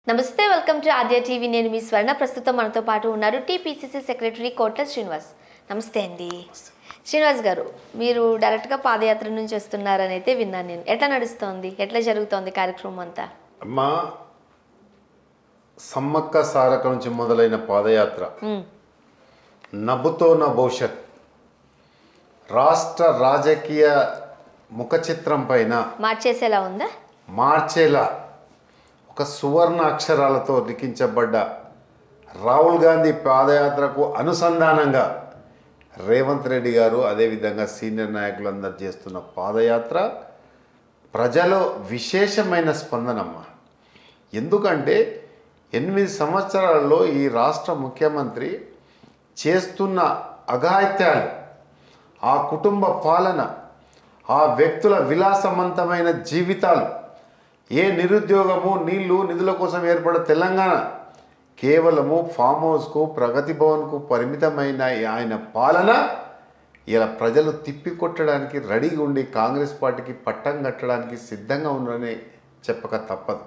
నమస్తే welcome to Aadya TV నేను మీ స్వర్ణ ప్రస్తుతం మనతో పాటు ఉన్నారు టీపీసీసీ సెక్రటరీ కోట్ల శ్రీనివాస్. నమస్తే అండి. శ్రీనివాస్ గారు, మీరు డైరెక్ట్గా పాదయాత్ర నుంచి వస్తున్నారని అయితే విన్నాను నేను. ఎట్లా నడుస్తోంది, ఎట్లా జరుగుతోంది కార్యక్రమం అంతా? అమ్మా, సమ్మక్క సారక నుంచి మొదలైన పాదయాత్ర నవ్వుతో నా భవిష్యత్ రాష్ట్ర రాజకీయ ముఖ చిత్రం పైన మార్చేసేలా ఉందా? మార్చేలా ఒక సువర్ణ అక్షరాలతో లిఖించబడ్డ రాహుల్ గాంధీ పాదయాత్రకు అనుసంధానంగా రేవంత్ రెడ్డి గారు అదేవిధంగా సీనియర్ నాయకులందరూ చేస్తున్న పాదయాత్ర ప్రజలు విశేషమైన స్పందనమ్మ. ఎందుకంటే 8 సంవత్సరాలలో ఈ రాష్ట్ర ముఖ్యమంత్రి చేస్తున్న అఘాయిత్యాలు, ఆ కుటుంబ పాలన, ఆ వ్యక్తుల విలాసవంతమైన జీవితాలు, ఏ నిరుద్యోగము, నీళ్లు, నిధుల కోసం ఏర్పడే తెలంగాణ కేవలము ఫామ్ హౌస్కు, ప్రగతి భవన్కు పరిమితమైన ఆయన పాలన ఇలా ప్రజలు తిప్పికొట్టడానికి రెడీగా ఉండి కాంగ్రెస్ పార్టీకి పట్టం కట్టడానికి సిద్ధంగా ఉన్నారని చెప్పక తప్పదు.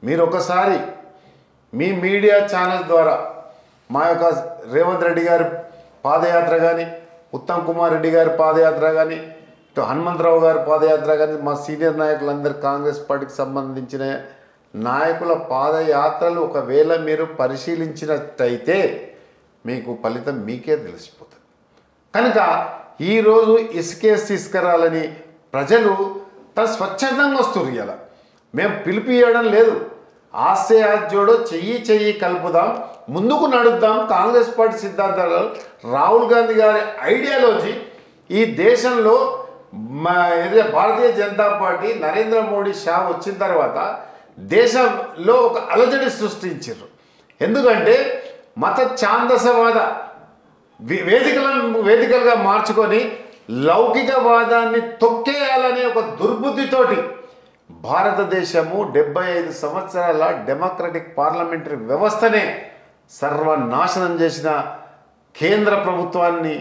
మీరు ఒకసారి మీ మీడియా ఛానల్ ద్వారా మా యొక్క రేవంత్ రెడ్డి గారి పాదయాత్ర కానీ, ఉత్తమ్ కుమార్ రెడ్డి గారి పాదయాత్ర కానీ, ఇటు హనుమంతరావు గారి పాదయాత్ర కానీ, మా సీనియర్ నాయకులందరూ కాంగ్రెస్ పార్టీకి సంబంధించిన నాయకుల పాదయాత్రలు ఒకవేళ మీరు పరిశీలించినట్టయితే మీకు ఫలితం మీకే తెలిసిపోతుంది. కనుక ఈరోజు ఇసుకేసి తీసుకురాలని ప్రజలు స్వచ్ఛందంగా వస్తున్నారు. ఇలా మేము పిలిపియడం లేదు. ఆస్తే జోడో చెయ్యి కలుపుదాం, ముందుకు నడుద్దాం. కాంగ్రెస్ పార్టీ సిద్ధాంతాలు, రాహుల్ గాంధీ గారి ఐడియాలజీ ఈ దేశంలో భారతీయ జనతా పార్టీ నరేంద్ర మోడీ షా వచ్చిన తర్వాత దేశంలో ఒక అలజడి సృష్టించారు. ఎందుకంటే మత ఛాందసవాద వేదికలుగా మార్చుకొని లౌకికవాదాన్ని తొక్కేయాలనే ఒక దుర్బుద్ధితోటి భారతదేశము 75 సంవత్సరాల డెమోక్రటిక్ పార్లమెంటరీ వ్యవస్థనే సర్వనాశనం చేసిన కేంద్ర ప్రభుత్వాన్ని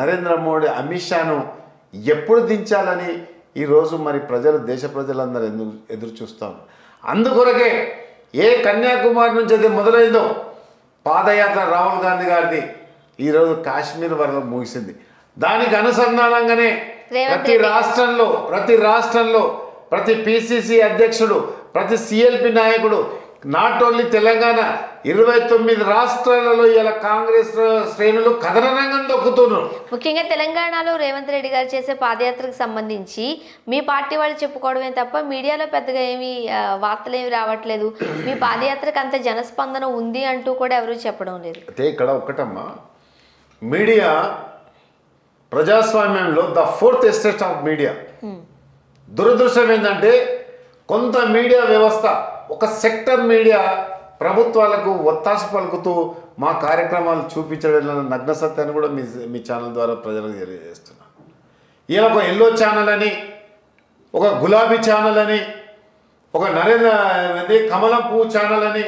నరేంద్ర మోడీ, అమిత్ షాను ఎప్పుడు దించాలని ఈరోజు మరి దేశ ప్రజలందరూ ఎదురు చూస్తాం. అందుకొరకే ఏ కన్యాకుమారి నుంచి అయితే మొదలైందో పాదయాత్ర రాహుల్ గాంధీ గారిది ఈరోజు కాశ్మీర్ వరకు ముగిసింది. దానికి అనుసంధానంగానే ప్రతి రాష్ట్రంలో ప్రతి పిసిసి అధ్యక్షుడు, ప్రతి సిఎల్పి నాయకుడు, నాట్ ఓన్లీ తెలంగాణ, 29 రాష్ట్రాలలో ఇలా కాంగ్రెస్ శ్రేణులు కథన రంగం దొక్కుతున్నారు. ముఖ్యంగా తెలంగాణలో రేవంత్ రెడ్డి గారు చేసే పాదయాత్రకు సంబంధించి మీ పార్టీ వాళ్ళు చెప్పుకోవడమే తప్ప మీడియాలో పెద్దగా ఏమి వార్తలు ఏమి రావట్లేదు. మీ పాదయాత్రకు అంత జనస్పందన ఉంది అంటూ కూడా ఎవరు చెప్పడం లేదు. అయితే ఇక్కడ ఒకటమ్మా, మీడియా ప్రజాస్వామ్యంలో the 4th estate of media. దురదృష్టం ఏంటంటే కొంత మీడియా వ్యవస్థ, ఒక సెక్టర్ మీడియా ప్రభుత్వాలకు ఒత్తాస పలుకుతూ మా కార్యక్రమాలు చూపించడం నగ్న సత్యాన్ని కూడా మీ ఛానల్ ద్వారా ప్రజలకు తెలియజేస్తున్నాను. ఇలా ఒక ఎల్లో ఛానల్ అని, ఒక గులాబీ ఛానల్ అని, ఒక కమలం పువ్వు ఛానల్ అని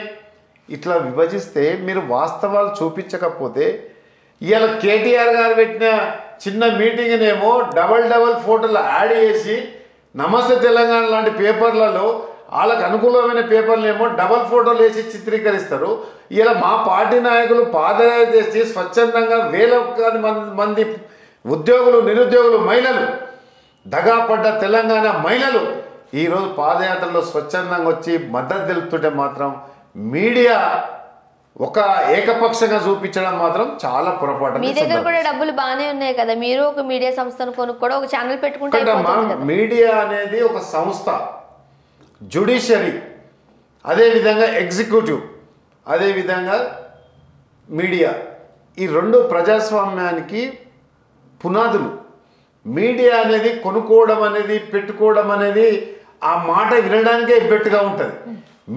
ఇట్లా విభజిస్తే మీరు వాస్తవాలు చూపించకపోతే ఇవాళ కేటీఆర్ గారు పెట్టిన చిన్న మీటింగ్నేమో డబల్ ఫోటోలు యాడ్ చేసి నమస్తే తెలంగాణ లాంటి పేపర్లలో వాళ్ళకు అనుకూలమైన పేపర్లేమో డబల్ ఫోటోలు వేసి చిత్రీకరిస్తారు. ఇలా మా పార్టీ నాయకులు పాదయాత్ర చేసి స్వచ్ఛందంగా వేలాది మంది ఉద్యోగులు, నిరుద్యోగులు, మహిళలు, దగాపడ్డ తెలంగాణ మహిళలు ఈరోజు పాదయాత్రలో స్వచ్ఛందంగా వచ్చి మద్దతు తెలుపుతుంటే మాత్రం మీడియా ఒక ఏకపక్షంగా చూపించడం మాత్రం చాలా పొరపాటు. మీ దగ్గర కూడా డబ్బులు బాగానే ఉన్నాయి కదా, మీరు ఒక మీడియా సంస్థను కొనుక్కోవడం, ఒక ఛానల్ పెట్టుకుంటే. మీడియా అనేది ఒక సంస్థ, జ్యుడిషియరీ, అదేవిధంగా ఎగ్జిక్యూటివ్, అదేవిధంగా మీడియా, ఈ రెండు ప్రజాస్వామ్యానికి పునాదులు. మీడియా అనేది కొనుక్కోవడం అనేది, పెట్టుకోవడం అనేది ఆ మాట వినడానికే ఇబ్బెట్టుగా ఉంటుంది.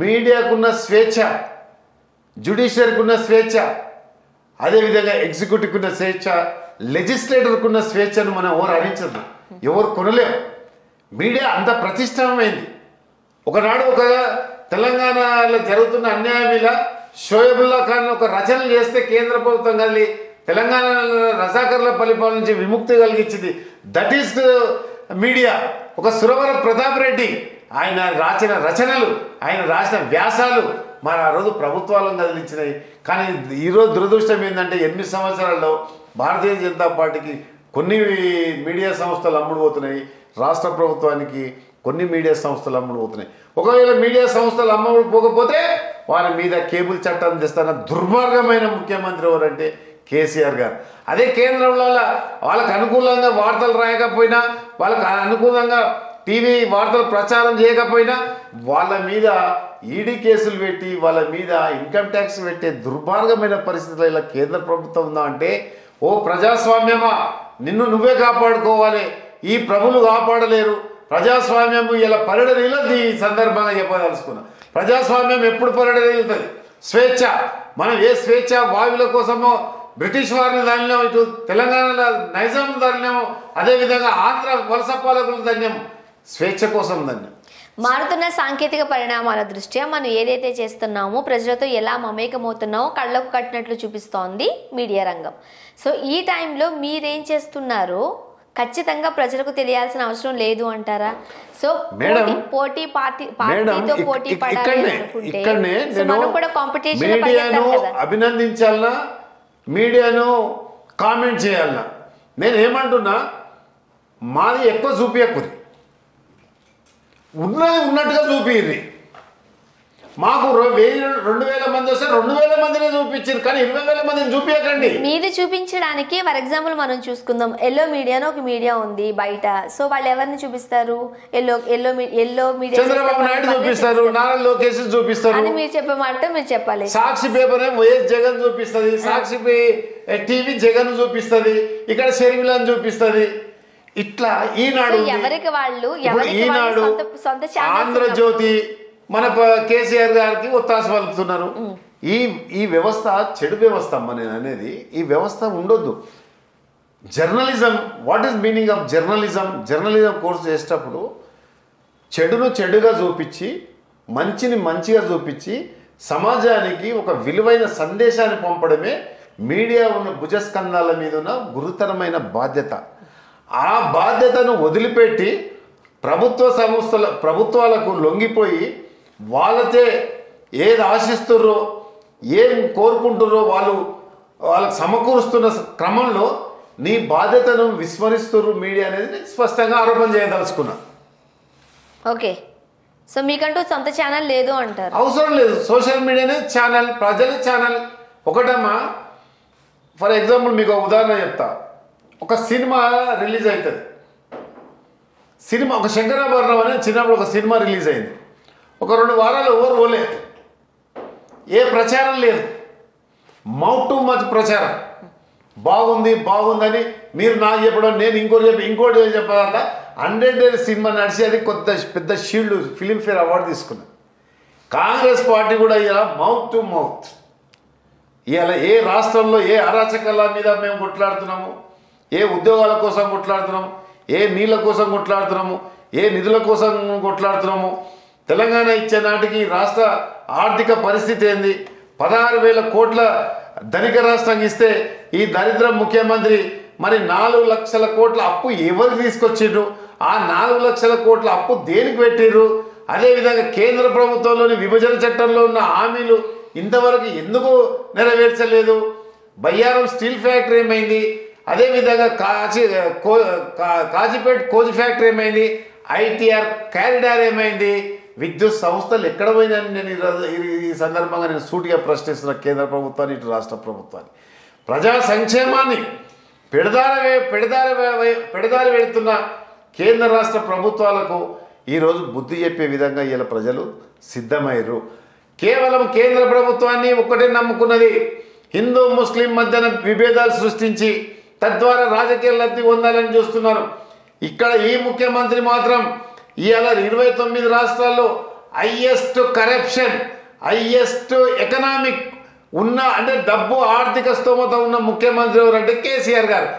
మీడియాకున్న స్వేచ్ఛ, జ్యుడిషియరీకి ఉన్న స్వేచ్ఛ, అదేవిధంగా ఎగ్జిక్యూటివ్కి ఉన్న స్వేచ్ఛ, లెజిస్లేటర్కి ఉన్న స్వేచ్ఛను మనం ఎవరు హరించదు, ఎవరు కొనలేము. మీడియా అంత ప్రతిష్టమైంది. ఒకనాడు ఒక తెలంగాణలో జరుగుతున్న అన్యాయం ఇలా షోయబుల్లా ఖాన్ ఒక రచన చేస్తే కేంద్ర ప్రభుత్వం కలిగి తెలంగాణ రజాకర్ల పరిపాలన నుంచి విముక్తి కలిగించింది. That is media. ఒక సురవర ప్రతాప్ రెడ్డి ఆయన రాసిన రచనలు, ఆయన రాసిన వ్యాసాలు, మరి ఆ రోజు ప్రభుత్వాలను కదిలించినాయి. కానీ ఈరోజు దురదృష్టం ఏంటంటే 8 సంవత్సరాల్లో భారతీయ జనతా పార్టీకి కొన్ని మీడియా సంస్థలు అమ్ముడుపోతున్నాయి, రాష్ట్ర ప్రభుత్వానికి కొన్ని మీడియా సంస్థలు అమ్ముడుపోతున్నాయి. ఒకవేళ మీడియా సంస్థలు అమ్ముడుపోకపోతే వాళ్ళ మీద కేబుల్ చట్టాన్ని తెస్తాన దుర్మార్గమైన ముఖ్యమంత్రి ఎవరంటే కేసీఆర్ గారు. అదే కేంద్రంలో వాళ్ళకు అనుకూలంగా వార్తలు రాయకపోయినా, వాళ్ళకు అనుకూలంగా టీవీ వార్తలు ప్రచారం చేయకపోయినా వాళ్ళ మీద ఈడీ కేసులు పెట్టి వాళ్ళ మీద ఇన్కమ్ ట్యాక్స్ పెట్టే దుర్మార్గమైన పరిస్థితుల్లో ఇలా కేంద్ర ప్రభుత్వం ఉందా అంటే, ఓ ప్రజాస్వామ్యమా నిన్ను నువ్వే కాపాడుకోవాలి, ఈ ప్రభులు కాపాడలేరు. ప్రజాస్వామ్యం ఇలా పరిడనిలది. ఈ సందర్భంగా చెప్పదలుచుకున్నా, ప్రజాస్వామ్యం ఎప్పుడు పరిడనిలుతుంది? స్వేచ్ఛ. మనం ఏ స్వేచ్ఛ వాయువుల కోసమో బ్రిటిష్ వారిని దానిలో, ఇటు తెలంగాణలో నైజాం దానినేమో, అదేవిధంగా ఆంధ్ర వలస పాలకులు ధన్యం, స్వేచ్ఛ కోసం ధన్యం. మారుతున్న సాంకేతిక పరిణామాల దృష్ట్యా మనం ఏదైతే చేస్తున్నామో, ప్రజలతో ఎలా మమేకమవుతున్నామో కళ్ళకు కట్టినట్లు చూపిస్తోంది మీడియా రంగం. సో ఈ టైంలో మీరేం చేస్తున్నారో ఖచ్చితంగా ప్రజలకు తెలియాల్సిన అవసరం లేదు అంటారా? సో పోటీ పార్టీతో పోటీ పడాలి అనుకుంటే మనం కూడా కాంపిటీషన్ మీడియాను అభినందించాలనా, మీడియాను కామెంట్ చేయాలనా? నేను ఏమంటున్నా, మాది ఎక్కువ చూపించకురి, ఉన్నది ఉన్నట్టుగా చూపిర్రి. మాకు 2000 మంది వస్తే 2000 మందిని చూపించారు, కానీ 20,000 మందిని చూపించకండి. మీది చూపించడానికి ఫర్ ఎగ్జాంపుల్ మనం చూసుకుందాం, ఎల్లో మీడియాను ఒక మీడియా ఉంది బయట. సో వాళ్ళు ఎవరిని చూపిస్తారు? ఎల్లో మీడియా చంద్రబాబు నాయుడు చూపిస్తారు, నారా లోకేష్ చూపిస్తారు అని మీరు చెప్పే మాట మీరు చెప్పాలి. సాక్షి పేపర్ వైఎస్ జగన్ చూపిస్తుంది, సాక్షి టీవీ జగన్ చూపిస్తుంది, ఇక్కడ షర్మిలను చూపిస్తుంది. ఇట్లా ఈనాడు, ఎవరికి వాళ్ళు ఈనాడు, ఆంధ్రజ్యోతి మన కేసీఆర్ గారికి ఒత్తాస పలుకుతున్నారు. ఈ వ్యవస్థ చెడు వ్యవస్థ మన అనేది. ఈ వ్యవస్థ ఉండొద్దు. Journalism, what is meaning of journalism? Journalism course చేసేటప్పుడు చెడును చెడుగా చూపించి, మంచిని మంచిగా చూపించి, సమాజానికి ఒక విలువైన సందేశాన్ని పంపడమే మీడియా ఉన్న భుజస్కంధాల మీద ఉన్న గురుతరమైన బాధ్యత. ఆ బాధ్యతను వదిలిపెట్టి ప్రభుత్వాలకు లొంగిపోయి వాళ్ళతే ఏది ఆశిస్తుర్రో, ఏం కోరుకుంటుర్రో వాళ్ళకు సమకూరుస్తున్న క్రమంలో నీ బాధ్యతను విస్మరిస్తుర్రు మీడియా అనేది నేను స్పష్టంగా ఆరోపణ చేయదలుచుకున్నా. ఓకే, సో మీకంటూ సొంత ఛానల్ లేదు అంటారు? అవసరం లేదు. సోషల్ మీడియానే ఛానల్, ప్రజల ఛానల్ ఒకటమ్మా. ఫర్ ఎగ్జాంపుల్ మీకు ఒక ఉదాహరణ చెప్తా. ఒక సినిమా రిలీజ్ అవుతుంది. సినిమా ఒక శంకరాభరణం అనే చిన్నప్పుడు ఒక సినిమా రిలీజ్ అయింది. ఒక 2 వారాలు ఎవరు పోలేదు, ఏ ప్రచారం లేదు, మౌత్ టు మచ్ ప్రచారం. బాగుంది బాగుందని మీరు నాకు చెప్పడం, నేను ఇంకోటి చెప్పాలంట. 100 days సినిమా నడిచి అది పెద్ద షీల్డ్ ఫిలింఫేర్ అవార్డు తీసుకున్నది. కాంగ్రెస్ పార్టీ కూడా ఇలా మౌత్ టు మౌత్. ఇవాళ ఏ రాష్ట్రంలో ఏ అరాచకాల మీద మేము కొట్లాడుతున్నాము, ఏ ఉద్యోగాల కోసం కొట్లాడుతున్నాము, ఏ నీళ్ళ కోసం కొట్లాడుతున్నాము, ఏ నిధుల కోసం కొట్లాడుతున్నాము, తెలంగాణ ఇచ్చే నాటికి రాష్ట్ర ఆర్థిక పరిస్థితి ఏంది, 16,000 కోట్ల ధనిక రాష్ట్రం ఇస్తే ఈ దరిద్ర ముఖ్యమంత్రి మరి 4 లక్షల కోట్ల అప్పు ఎవరికి తీసుకొచ్చిండ్రు, ఆ 4 లక్షల కోట్ల అప్పు దేనికి పెట్టిర్రు, అదేవిధంగా కేంద్ర ప్రభుత్వంలోని విభజన చట్టంలో ఉన్న హామీలు ఇంతవరకు ఎందుకు నెరవేర్చలేదు, బయ్యారం స్టీల్ ఫ్యాక్టరీ ఏమైంది, అదేవిధంగా కాజీపేట కోచ్ ఫ్యాక్టరీ ఏమైంది, ఐటీఆర్ కారిడార్ ఏమైంది, విద్యుత్ సంస్థలు ఎక్కడ పోయినాయని నేను ఈ సందర్భంగా నేను సూటిగా ప్రశ్నిస్తున్న కేంద్ర ప్రభుత్వాన్ని, ఇటు రాష్ట్ర ప్రభుత్వాన్ని. ప్రజా సంక్షేమాన్ని పెడదారి వెళుతున్న కేంద్ర రాష్ట్ర ప్రభుత్వాలకు ఈరోజు బుద్ధి చెప్పే విధంగా ఇలా ప్రజలు సిద్ధమయ్యారు. కేవలం కేంద్ర ప్రభుత్వాన్ని ఒక్కటే నమ్ముకున్నది, హిందూ ముస్లిం మధ్యన విభేదాలు సృష్టించి తద్వారా రాజకీయ లబ్ధి పొందాలని చూస్తున్నారు. ఇక్కడ ఈ ముఖ్యమంత్రి మాత్రం ఇవాళ 29 రాష్ట్రాల్లో హైయెస్ట్ కరప్షన్, హైయెస్ట్ ఎకనామిక్ ఉన్న అంటే డబ్బు ఆర్థిక స్తోమత ఉన్న ముఖ్యమంత్రి ఎవరంటే కేసీఆర్ గారు.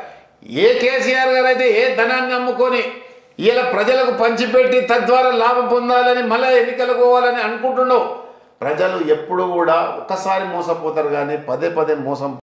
ఏ కేసీఆర్ గారు అయితే ఏ ధనాన్ని అమ్ముకొని ఇలా ప్రజలకు పంచిపెట్టి తద్వారా లాభం పొందాలని మళ్ళీ ఎన్నికలకు పోవాలని అనుకుంటున్నావు. ప్రజలు ఎప్పుడు కూడా ఒక్కసారి మోసపోతారు, కానీ పదే మోసం